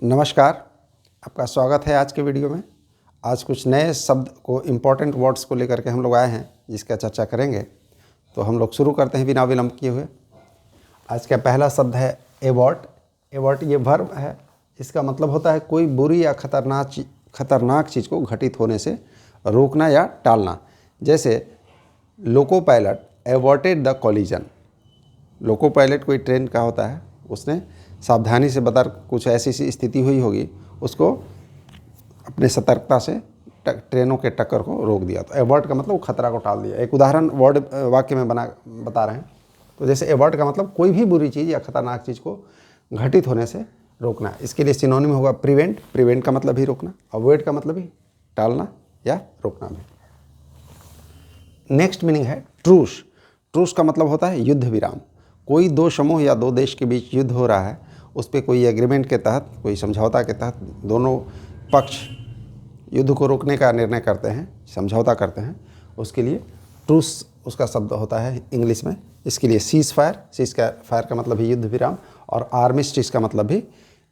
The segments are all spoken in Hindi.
नमस्कार, आपका स्वागत है आज के वीडियो में। आज कुछ नए शब्द को इम्पोर्टेंट वर्ड्स को लेकर के हम लोग आए हैं जिसका चर्चा करेंगे। तो हम लोग शुरू करते हैं बिना विलंब किए हुए। आज का पहला शब्द है एबॉर्ट। एबॉर्ट ये वर्ब है। इसका मतलब होता है कोई बुरी या खतरनाक चीज़ को घटित होने से रोकना या टालना। जैसे loco pilot aborted the collision. Loco pilot कोई ट्रेन का होता है, उसने सावधानी से बता कुछ ऐसी स्थिति हुई होगी, उसको अपने सतर्कता से ट्रेनों के टक्कर को रोक दिया। तो एबॉर्ट का मतलब खतरा को टाल दिया। एक उदाहरण वर्ड वाक्य में बता रहे हैं। तो जैसे एबॉर्ट का मतलब कोई भी बुरी चीज़ या खतरनाक चीज़ को घटित होने से रोकना। इसके लिए सिनोनिम होगा प्रिवेंट। प्रिवेंट का मतलब ही रोकना, अवॉइड का मतलब ही टालना या रोकना भी। नेक्स्ट मीनिंग है ट्रूस। ट्रूस का मतलब होता है युद्ध विराम। कोई दो समूह या दो देश के बीच युद्ध हो रहा है, उस पर कोई एग्रीमेंट के तहत, कोई समझौता के तहत दोनों पक्ष युद्ध को रोकने का निर्णय करते हैं, समझौता करते हैं, उसके लिए ट्रूस उसका शब्द होता है इंग्लिश में। इसके लिए सीज फायर का मतलब भी युद्ध विराम, और आर्मिस्टिस का मतलब भी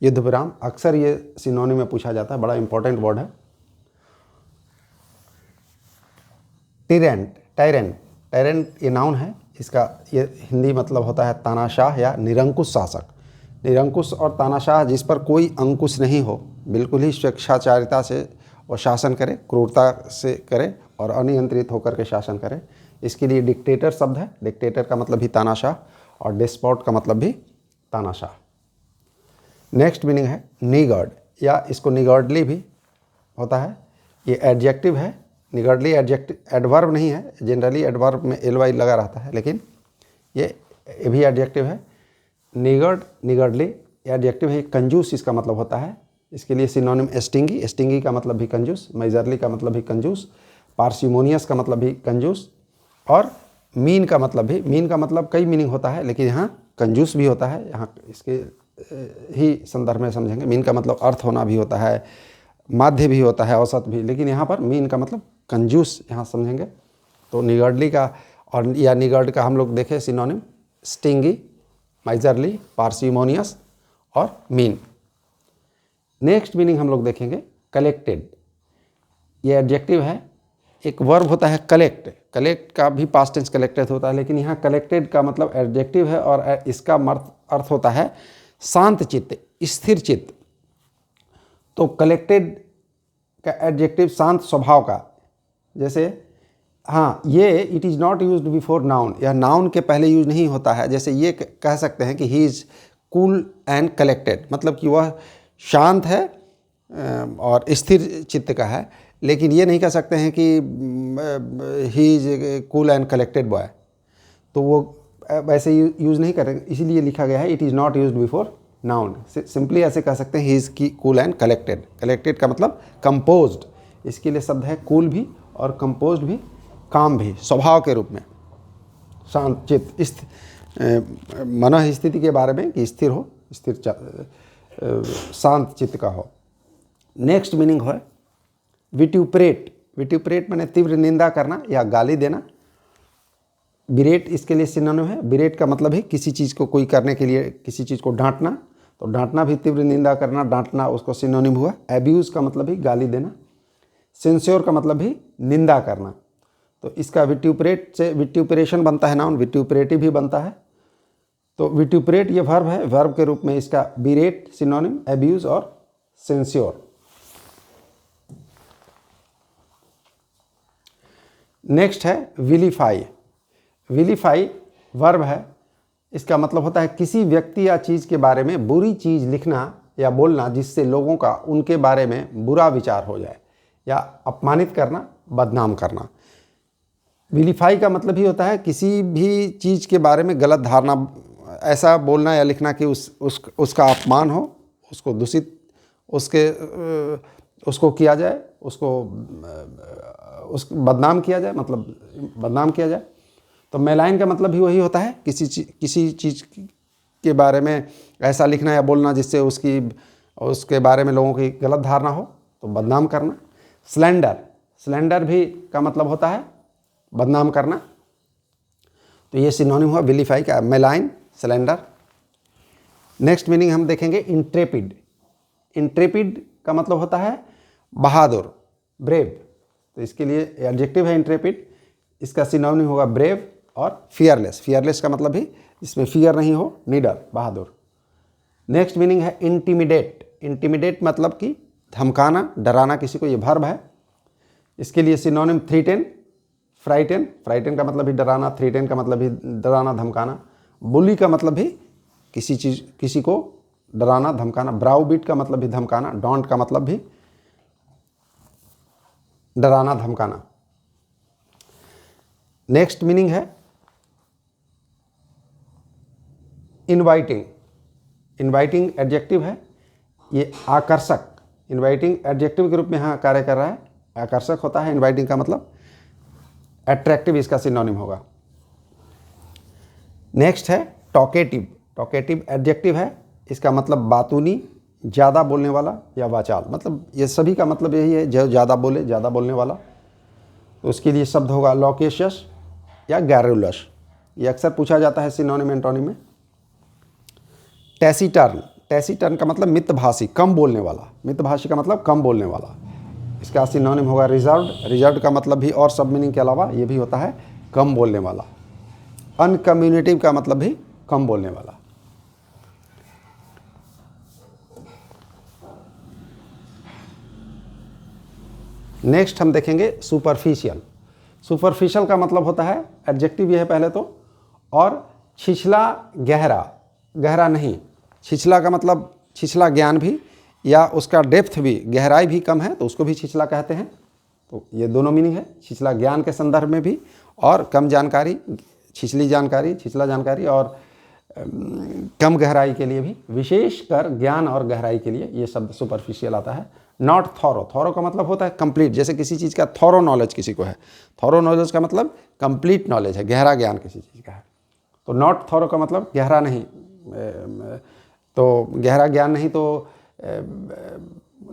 युद्ध विराम। अक्सर ये सिनोनिम में पूछा जाता है, बड़ा इंपॉर्टेंट वर्ड है। टायरेंट ये नाउन है। इसका ये हिंदी मतलब होता है तानाशाह या निरंकुश शासक। निरंकुश और तानाशाह जिस पर कोई अंकुश नहीं हो, बिल्कुल ही स्वेच्छाचारिता से वो शासन करे, क्रूरता से करे और अनियंत्रित होकर के शासन करे। इसके लिए डिक्टेटर शब्द है। डिक्टेटर का मतलब भी तानाशाह और डेस्पोट का मतलब भी तानाशाह। नेक्स्ट मीनिंग है निगर्ड, या इसको निगर्डली भी होता है। ये एडजेक्टिव है। निगर्डली एडवर्ब नहीं है। जनरली एडवर्ब में ly लगा रहता है, लेकिन ये भी एडजेक्टिव है। निगर्डली एडजेक्टिव है। कंजूस इसका मतलब होता है। इसके लिए सिनोनिम स्टिंगी। स्टिंगी का मतलब भी कंजूस, मेजरली का मतलब भी कंजूस, पार्सिमोनियस का मतलब भी कंजूस, और मीन का मतलब भी। मीन का मतलब कई मीनिंग होता है, लेकिन यहाँ कंजूस भी होता है। यहाँ इसके ही संदर्भ में समझेंगे। मीन का मतलब अर्थ होना भी होता है, माध्य भी होता है, औसत भी, लेकिन यहाँ पर मीन का मतलब कंजूस यहाँ समझेंगे। तो निगर्डली का और या निगर्ड का हम लोग देखें सिनोनिम स्टिंगी, माइजरली, पार्सिमोनियस और मीन। नेक्स्ट मीनिंग हम लोग देखेंगे कलेक्टेड। ये एडजेक्टिव है। एक वर्ब होता है कलेक्ट। कलेक्ट का भी पास्ट टेंस कलेक्टेड होता है, लेकिन यहाँ कलेक्टेड का मतलब एडजेक्टिव है और इसका अर्थ होता है शांत चित्त, स्थिर चित्त। तो कलेक्टेड का एडजेक्टिव शांत स्वभाव का। जैसे हाँ, ये it is not used before noun, यह नाउन के पहले यूज नहीं होता है। जैसे ये कह सकते हैं कि he is cool and collected, मतलब कि वह शांत है और स्थिर चित्त का है, लेकिन ये नहीं कह सकते हैं कि he is cool and collected boy. तो वो वैसे यूज़ नहीं करेंगे, इसीलिए लिखा गया है it is not used before noun. Simply ऐसे कह सकते हैं he is cool and collected. Collected का मतलब कंपोज्ड। इसके लिए शब्द है कूल भी और कंपोज्ड भी, काम भी, स्वभाव के रूप में शांत चित्त, मन स्थिति के बारे में कि स्थिर हो, शांत चित्त का हो। नेक्स्ट मीनिंग है विट्यूपरेट। विट्यूपरेट माने तीव्र निंदा करना या गाली देना। बिरेट इसके लिए सिनोनिम है। बिरेट का मतलब है किसी चीज़ को कोई करने के लिए किसी चीज़ को डांटना। तो डांटना भी तीव्र निंदा करना, डांटना उसको सिनोनिम हुआ। एब्यूज़ का मतलब भी गाली देना। सेंस्योर का मतलब भी निंदा करना। तो इसका विट्यूपरेट से विट्यूपरेशन बनता है नाउन, विट्यूपरेटिव भी बनता है। तो विट्यूपरेट ये वर्ब है। वर्ब के रूप में इसका बिरेट सिनोनिम, एब्यूज़ और सेंस्योर। नेक्स्ट है विलीफाई। विलीफाई वर्ब है। इसका मतलब होता है किसी व्यक्ति या चीज़ के बारे में बुरी चीज़ लिखना या बोलना जिससे लोगों का उनके बारे में बुरा विचार हो जाए, या अपमानित करना, बदनाम करना। विलीफाई का मतलब ही होता है किसी भी चीज़ के बारे में गलत धारणा, ऐसा बोलना या लिखना कि उसका अपमान हो, उसको दूषित उसको किया जाए, उसको बदनाम किया जाए, मतलब बदनाम किया जाए। तो मेलाइन का मतलब भी वही होता है किसी चीज़ के बारे में ऐसा लिखना या बोलना जिससे उसके बारे में लोगों की गलत धारणा हो, तो बदनाम करना। स्लैंडर भी का मतलब होता है बदनाम करना। तो ये सिनोनिम हुआ विलीफाई का, मेलाइन, स्लैंडर। नेक्स्ट मीनिंग हम देखेंगे इंट्रेपिड। इंट्रेपिड का मतलब होता है बहादुर, ब्रेव। तो इसके लिए एडजेक्टिव है इंट्रेपिड, इसका सिनोनिम होगा ब्रेव। और फियरलेस, फियरलेस का मतलब भी जिसमें फियर नहीं हो, निडर, बहादुर। नेक्स्ट मीनिंग है इंटिमिडेट। इंटिमिडेट मतलब कि धमकाना, डराना किसी को, ये वर्ब है। इसके लिए सिनोनिम थ्रीटेन, फ्राइटेन, फ्राइटेन का मतलब भी डराना, थ्रीटेन का मतलब भी डराना, धमकाना। बुली का मतलब भी किसी को डराना, धमकाना। ब्राउबीट का मतलब भी धमकाना। डोंट का मतलब भी डराना, धमकाना। नेक्स्ट मीनिंग है इनवाइटिंग। इनवाइटिंग एडजेक्टिव है, ये आकर्षक, इनवाइटिंग एडजेक्टिव के रूप में यहाँ कार्य कर रहा है, आकर्षक होता है इनवाइटिंग का मतलब। अट्रैक्टिव इसका सिनोनिम होगा। नेक्स्ट है टॉकेटिव। टॉकेटिव एडजेक्टिव है, इसका मतलब बातूनी, ज़्यादा बोलने वाला या वाचाल, मतलब ये सभी का मतलब यही है जो ज़्यादा बोले, ज़्यादा बोलने वाला। तो उसके लिए शब्द होगा लॉकेशियस या गैरुलस। ये अक्सर पूछा जाता है सिनोनिम एंटोनिम में। टैसीटर्न, टैसीटर्न का मतलब मितभाषी, कम बोलने वाला। मितभाषी का मतलब कम बोलने वाला। इसका सिनोनिम होगा रिजर्व्ड। रिजर्व्ड का मतलब भी और सब मीनिंग के अलावा ये भी होता है कम बोलने वाला। अनकम्युनिकेटिव का मतलब भी कम बोलने वाला। नेक्स्ट हम देखेंगे सुपरफिशियल। सुपरफिशियल का मतलब होता है, एडजेक्टिव ये है पहले तो, और छिछला, गहरा, गहरा नहीं। छिछला का मतलब छिछला ज्ञान भी, या उसका डेप्थ भी, गहराई भी कम है तो उसको भी छिछला कहते हैं। तो ये दोनों मीनिंग है, छिछला ज्ञान के संदर्भ में भी और कम जानकारी, छिछली जानकारी, छिछला जानकारी, और कम गहराई के लिए भी, विशेषकर ज्ञान और गहराई के लिए ये शब्द सुपरफिशियल आता है। नॉट थॉरो, थॉरो का मतलब होता है कंप्लीट, जैसे किसी चीज़ का थॉरो नॉलेज किसी को है, थॉरो नॉलेज का मतलब कंप्लीट नॉलेज है, गहरा ज्ञान किसी चीज़ का है। तो नॉट थॉरो का मतलब गहरा नहीं, तो गहरा ज्ञान नहीं तो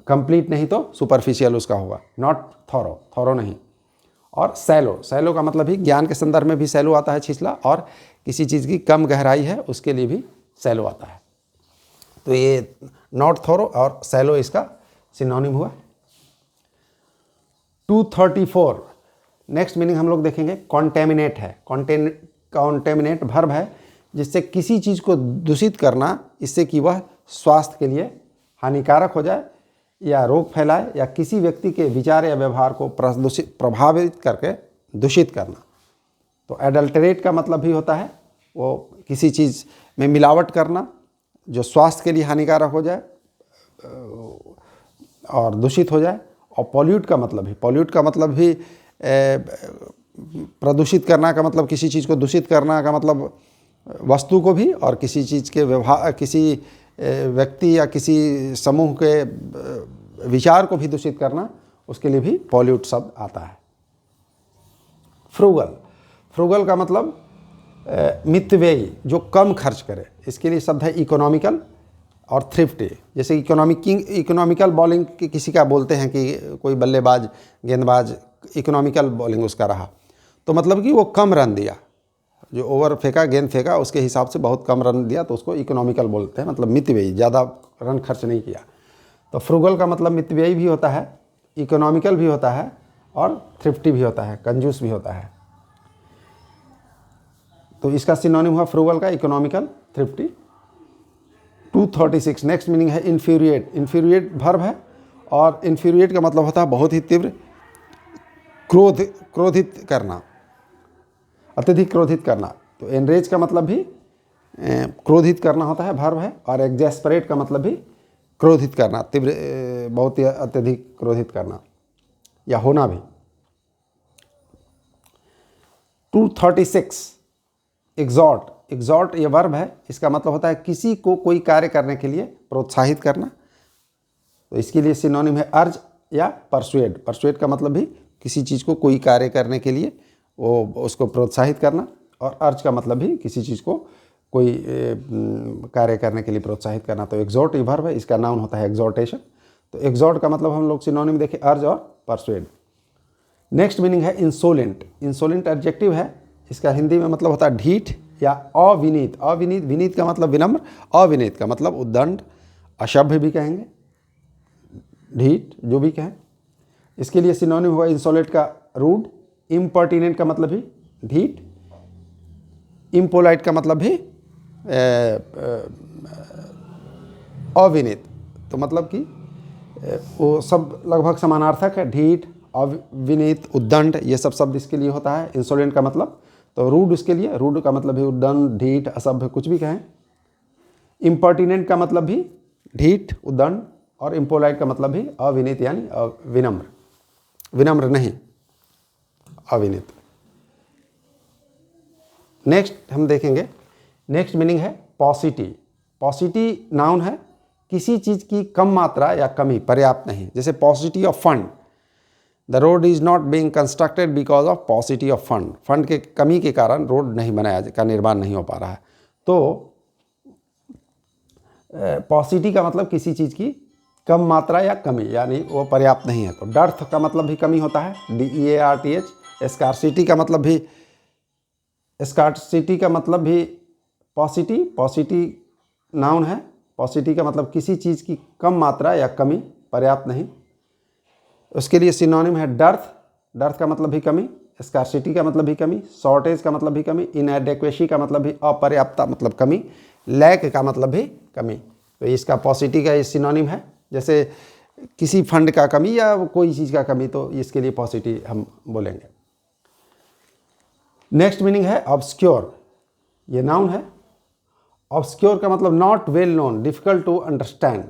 कंप्लीट नहीं तो सुपरफिशियल उसका होगा, नॉट थॉरो, थॉरो नहीं। और सैलो, सैलो का मतलब भी ज्ञान के संदर्भ में भी सैलो आता है छिछला, और किसी चीज़ की कम गहराई है उसके लिए भी सैलो आता है। तो ये नॉट थॉरो और सैलो इसका सिनोनिम हुआ। 234 नेक्स्ट मीनिंग हम लोग देखेंगे कॉन्टेमिनेट है। कॉन्टेमिनेट वर्ब है जिससे किसी चीज़ को दूषित करना, इससे कि वह स्वास्थ्य के लिए हानिकारक हो जाए या रोग फैलाए, या किसी व्यक्ति के विचार या व्यवहार को प्रभावित करके दूषित करना। तो एडल्टरेट का मतलब भी होता है वो किसी चीज़ में मिलावट करना जो स्वास्थ्य के लिए हानिकारक हो जाए और दूषित हो जाए। और पॉल्यूट का मतलब भी, पॉल्यूट का मतलब भी प्रदूषित करना का मतलब, किसी चीज़ को दूषित करना का मतलब वस्तु को भी, और किसी चीज़ के व्यवहार, किसी व्यक्ति या किसी समूह के विचार को भी दूषित करना, उसके लिए भी पॉल्यूट शब्द आता है। फ्रूगल, फ्रूगल का मतलब मितव्ययी, जो कम खर्च करे, इसके लिए शब्द है इकोनॉमिकल और थ्रिफ्टी। जैसे इकोनॉमिकल बॉलिंग किसी का बोलते हैं कि कोई बल्लेबाज, गेंदबाज, इकोनॉमिकल बॉलिंग उसका रहा, तो मतलब कि वो कम रन दिया, जो ओवर फेंका, गेंद फेंका, उसके हिसाब से बहुत कम रन दिया, तो उसको इकोनॉमिकल बोलते हैं, मतलब मितव्ययी, ज़्यादा रन खर्च नहीं किया। तो फ्रूगल का मतलब मितव्ययी भी होता है, इकोनॉमिकल भी होता है, और थ्रिफ्टी भी होता है, कंजूस भी होता है। तो इसका सिनोनिम हुआ फ्रूगल का इकोनॉमिकल, थ्रिफ्टी। 236 नेक्स्ट मीनिंग है इन्फ्यूरिएट। इन्फ्यूरिएट वर्ब है, और इन्फ्यूरिएट का मतलब होता है बहुत ही तीव्र, क्रोधित करना, अत्यधिक क्रोधित करना। तो एनरेज का मतलब भी क्रोधित करना होता है, वर्ब है। और एक्जेस्परेट का मतलब भी क्रोधित करना, तीव्र, बहुत ही अत्यधिक क्रोधित करना या होना भी। 236 एग्जॉर्ट। एग्जॉर्ट ये वर्ब है, इसका मतलब होता है किसी को कोई कार्य करने के लिए प्रोत्साहित करना। तो इसके लिए सिनोनिम है अर्ज या परसुएड। परसुएड का मतलब भी किसी चीज़ को कोई कार्य करने के लिए वो उसको प्रोत्साहित करना, और अर्ज का मतलब भी किसी चीज़ को कोई कार्य करने के लिए प्रोत्साहित करना। तो एग्जॉर्ट ये वर्ब है, इसका नाउन होता है एग्जॉर्टेशन। तो एग्जॉर्ट का मतलब हम लोग सिनोनिम देखें अर्ज और परसुएड। नेक्स्ट मीनिंग है इंसोलेंट। इंसोलेंट एडजेक्टिव है, इसका हिंदी में मतलब होता है ढीठ या अविनीत। अविनीत, विनीत का मतलब विनम्र, अविनीत का मतलब उद्दंड, असभ्य भी कहेंगे। ढीठ, जो भी कहें। इसके लिए सिनोनिम हुआ इंसोलेट का रूड, इम्पर्टिनेंट का मतलब भी ढीठ, इम्पोलाइट का मतलब भी अविनीत। तो मतलब कि वो सब लगभग समानार्थक है। ढीठ, अविनीत, उद्दंड, ये सब शब्द इसके लिए होता है। इंसोलेंट का मतलब, तो रूड इसके लिए, रूड का मतलब भी उद्दंड, ढीठ, असभ्य, कुछ भी कहें। इम्पर्टिनेंट का मतलब भी ढीठ, उद्दंड, और इम्पोलाइट का मतलब भी अविनीत यानी विनम्र, विनम्र नहीं, अविनीत। नेक्स्ट हम देखेंगे, नेक्स्ट मीनिंग है पॉसिटी। पॉसिटी नाउन है, किसी चीज़ की कम मात्रा या कमी, पर्याप्त नहीं। जैसे पॉसिटी of fund, the road is not being constructed because of पॉसिटी of fund. Fund के कमी के कारण रोड नहीं बनाया का निर्माण नहीं हो पा रहा है। तो पॉसिटी का मतलब किसी चीज़ की कम मात्रा या कमी, यानी वो पर्याप्त नहीं है। तो डर्थ का मतलब भी कमी होता है, DEARTH। स्कार्सिटी का मतलब भी, स्कार्सिटी का मतलब भी पॉसिटी, पॉसिटी नाउन है। पॉसिटी का मतलब किसी चीज़ की कम मात्रा या कमी, पर्याप्त नहीं। उसके लिए सिनोनिम है डर्थ, डर्थ का मतलब भी कमी, स्कार्सिटी का मतलब भी कमी, शॉर्टेज का मतलब भी कमी, इनएडेक्वेसी का मतलब भी अपर्याप्तता मतलब कमी, लैक का मतलब भी कमी। तो इसका पॉसिटी का ये सिनोनिम है। जैसे किसी फंड का कमी या कोई चीज़ का कमी, तो इसके लिए पॉसिटी हम बोलेंगे। नेक्स्ट मीनिंग है ऑब्सक्योर, ये नाउन है। ऑब्सक्योर का मतलब not well known, difficult to understand,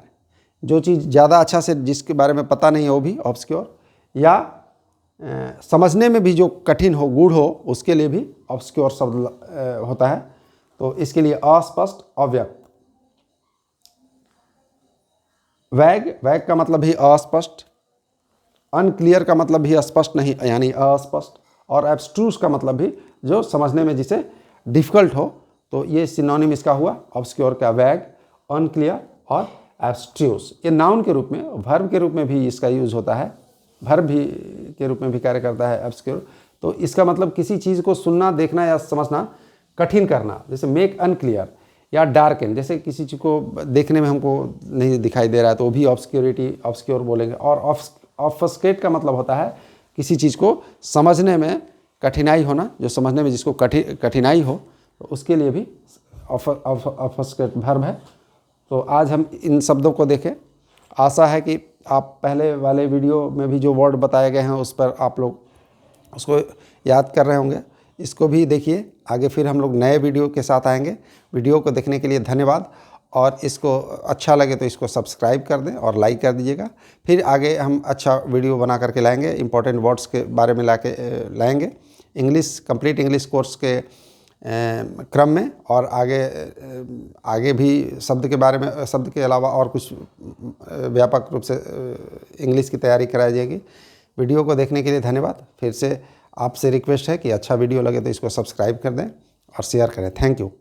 जो चीज़ ज़्यादा अच्छा से जिसके बारे में पता नहीं है वो भी ऑब्सक्योर, या समझने में भी जो कठिन हो, गूढ़ हो, उसके लिए भी ऑब्सक्योर शब्द होता है। तो इसके लिए अस्पष्ट, अव्यक्त। वैग, वैग का मतलब भी अस्पष्ट, अनक्लियर का मतलब भी स्पष्ट नहीं यानी अस्पष्ट, और एब्स्ट्रूस का मतलब भी जो समझने में जिसे डिफ़िकल्ट हो। तो ये सिनोनिम इसका हुआ ऑब्सक्योर का, वैग, अनक्लियर और एब्स्ट्रूस। ये नाउन के रूप में, वर्ब के रूप में भी इसका यूज़ होता है, वर्ब भी के रूप में भी कार्य करता है ऑब्सक्योर। तो इसका मतलब किसी चीज़ को सुनना, देखना या समझना कठिन करना। जैसे मेक अनक्लियर या डार्कन, जैसे किसी चीज़ को देखने में हमको नहीं दिखाई दे रहा है तो वो भी ऑब्सक्योरिटी, ऑब्सक्योर बोलेंगे। और ऑब्फस्केट का मतलब होता है किसी चीज़ को समझने में कठिनाई होना, जो समझने में जिसको कठिनाई हो, तो उसके लिए भी ऑब्फस्केट वर्ब है। तो आज हम इन शब्दों को देखें। आशा है कि आप पहले वाले वीडियो में भी जो वर्ड बताए गए हैं उस पर आप लोग उसको याद कर रहे होंगे। इसको भी देखिए, आगे फिर हम लोग नए वीडियो के साथ आएंगे। वीडियो को देखने के लिए धन्यवाद, और इसको अच्छा लगे तो इसको सब्सक्राइब कर दें और लाइक कर दीजिएगा। फिर आगे हम अच्छा वीडियो बना करके लाएंगे, इंपॉर्टेंट वर्ड्स के बारे में लाएंगे इंग्लिश, कंप्लीट इंग्लिश कोर्स के क्रम में। और आगे भी शब्द के बारे में, शब्द के अलावा और कुछ व्यापक रूप से इंग्लिश की तैयारी कराई जाएगी। वीडियो को देखने के लिए धन्यवाद। फिर से आपसे रिक्वेस्ट है कि अच्छा वीडियो लगे तो इसको सब्सक्राइब कर दें और शेयर करें। Thank you.